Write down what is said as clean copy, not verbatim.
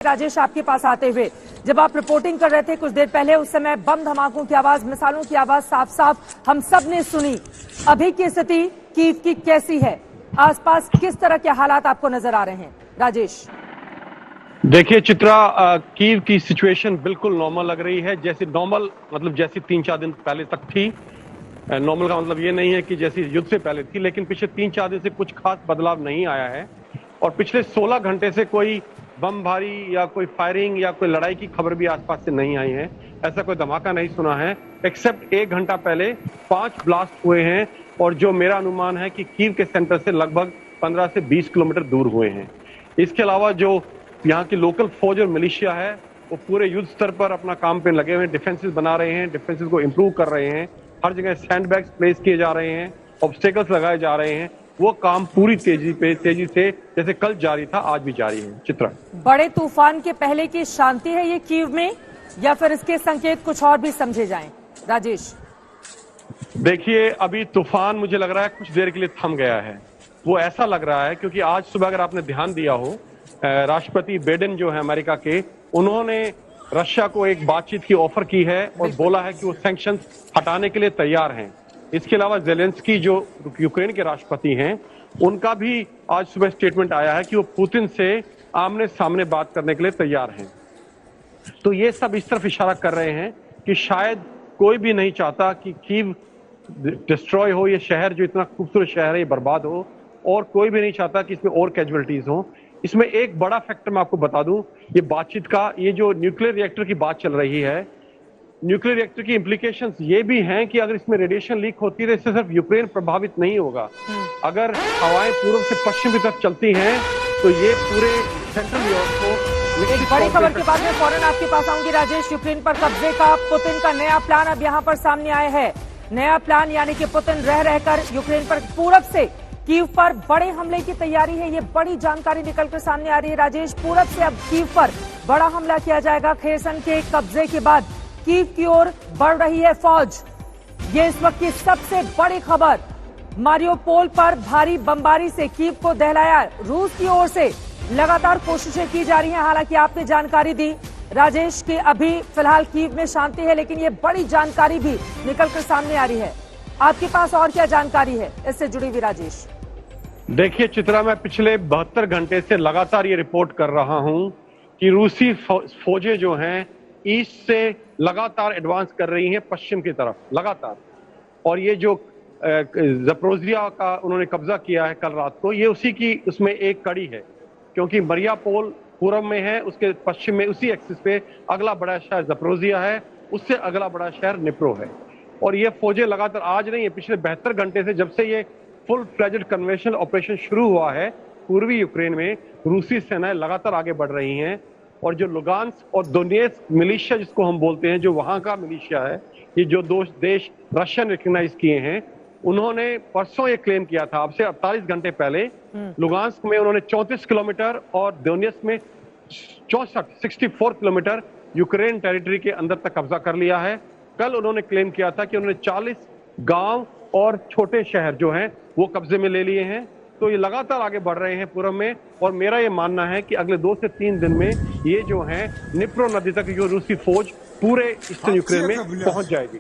राजेश, आपके पास आते हुए, जब आप रिपोर्टिंग कर रहे थे कुछ देर पहले, उस समय बम धमाकों की आवाज, मिसाइलों की आवाज साफ साफ हम सब ने सुनी। अभी की स्थिति कीव की कैसी है? आसपास किस तरह के हालात आपको नजर आ रहे हैं? राजेश, देखिए चित्रा, कीव की सिचुएशन बिल्कुल नॉर्मल लग रही है। जैसे नॉर्मल मतलब जैसी 3-4 दिन पहले तक थी। नॉर्मल का मतलब ये नहीं है कि जैसी युद्ध से पहले थी, लेकिन पिछले 3-4 दिन से कुछ खास बदलाव नहीं आया है। और पिछले 16 घंटे से कोई बमबारी या कोई फायरिंग या कोई लड़ाई की खबर भी आसपास से नहीं आई है। ऐसा कोई धमाका नहीं सुना है, एक्सेप्ट 1 घंटा पहले 5 ब्लास्ट हुए हैं, और जो मेरा अनुमान है कि कीव के सेंटर से लगभग 15 से 20 किलोमीटर दूर हुए हैं। इसके अलावा जो यहाँ की लोकल फौज और मिलिशिया है, वो पूरे युद्ध स्तर पर अपना काम पे लगे हुए हैं, डिफेंसेस बना रहे हैं, डिफेंसेस को इंप्रूव कर रहे हैं, हर जगह सैंडबैग्स प्लेस किए जा रहे हैं, ऑब्स्टेकल्स लगाए जा रहे हैं। वो काम पूरी तेजी से जैसे कल जारी था, आज भी जारी है। चित्रा, बड़े तूफान के पहले की शांति है ये कीव में, या फिर इसके संकेत कुछ और भी समझे जाएं? राजेश, देखिए अभी तूफान मुझे लग रहा है कुछ देर के लिए थम गया है। वो ऐसा लग रहा है क्योंकि आज सुबह अगर आपने ध्यान दिया हो, राष्ट्रपति बाइडेन जो है अमेरिका के, उन्होंने रशिया को एक बातचीत की ऑफर की है और बोला है कि वो सैंक्शंस हटाने के लिए तैयार हैं। इसके अलावा जेलेंस्की जो यूक्रेन के राष्ट्रपति हैं, उनका भी आज सुबह स्टेटमेंट आया है कि वो पुतिन से आमने सामने बात करने के लिए तैयार हैं। तो ये सब इस तरफ इशारा कर रहे हैं कि शायद कोई भी नहीं चाहता कि कीव डिस्ट्रॉय हो, ये शहर जो इतना खूबसूरत शहर है ये बर्बाद हो, और कोई भी नहीं चाहता कि इसमें और कैजुअलिटीज हो। इसमें एक बड़ा फैक्टर मैं आपको बता दूं, ये बातचीत का, ये जो न्यूक्लियर रिएक्टर की बात चल रही है, न्यूक्लियर रिएक्टर की इंप्लीकेशंस ये भी हैं कि अगर इसमें रेडिएशन लीक होती है तो इससे सिर्फ यूक्रेन प्रभावित नहीं होगा। अगर हवाएं पूर्व से पश्चिम की तरफ चलती हैं तो ये पूरे सेंट्रल यूरोप को। एक बड़ी खबर के बाद में फौरन आपके पास आऊंगी राजेश। यूक्रेन पर कब्जे का पुतिन का नया प्लान अब यहाँ पर सामने आया है। नया प्लान यानी कि पुतिन रह रहकर यूक्रेन पर पूरब से कीव पर बड़े हमले की तैयारी है। ये बड़ी जानकारी निकलकर सामने आ रही है राजेश। पूरब से अब कीव पर बड़ा हमला किया जाएगा। खेरसन के कब्जे के बाद कीव की ओर बढ़ रही है फौज। ये इस वक्त की सबसे बड़ी खबर। मारियोपोल पर भारी बमबारी से कीव को दहलाया। रूस की ओर से लगातार कोशिशें की जा रही हैं। हालांकि आपने जानकारी दी राजेश कि अभी फिलहाल कीव में शांति है, लेकिन ये बड़ी जानकारी भी निकलकर सामने आ रही है। आपके पास और क्या जानकारी है इससे जुड़ी हुई राजेश? देखिए चित्रा, मैं पिछले 72 घंटे से लगातार ये रिपोर्ट कर रहा हूं कि रूसी फौजें जो हैं ईस्ट से लगातार एडवांस कर रही हैं पश्चिम की तरफ लगातार। और ये जो ज़पोरिज़िया का उन्होंने कब्जा किया है कल रात को, ये उसी की उसमें एक कड़ी है, क्योंकि मारियोपोल पूरब में है, उसके पश्चिम में उसी एक्सिस पे अगला बड़ा शहर ज़पोरिज़िया है, उससे अगला बड़ा शहर निप्रो है। और ये फौजें लगातार, आज नहीं है, पिछले 72 घंटे से, जब से ये फुल फ्लेजेड कन्वेंशनल ऑपरेशन शुरू हुआ है पूर्वी यूक्रेन में, रूसी सेनाएं लगातार आगे बढ़ रही हैं। और जो लुगान्स्क और दोनेत्स्क मिलिशिया जिसको हम बोलते हैं, जो वहां का मिलिशिया है, ये जो दो देश रशिया ने रिकॉग्नाइज किए हैं, उन्होंने परसों ये क्लेम किया था, अब से 48 घंटे पहले, लुगान्स्क में उन्होंने 34 किलोमीटर और दोनेत्स्क में 64 किलोमीटर यूक्रेन टेरिटरी के अंदर तक कब्जा कर लिया है। कल उन्होंने क्लेम किया था कि उन्होंने 40 गांव और छोटे शहर जो हैं वो कब्जे में ले लिए हैं। तो ये लगातार आगे बढ़ रहे हैं पूरब में, और मेरा ये मानना है कि अगले 2 से 3 दिन में ये जो है निप्रो नदी तक जो रूसी फौज पूरे ईस्टर्न यूक्रेन में पहुंच जाएगी।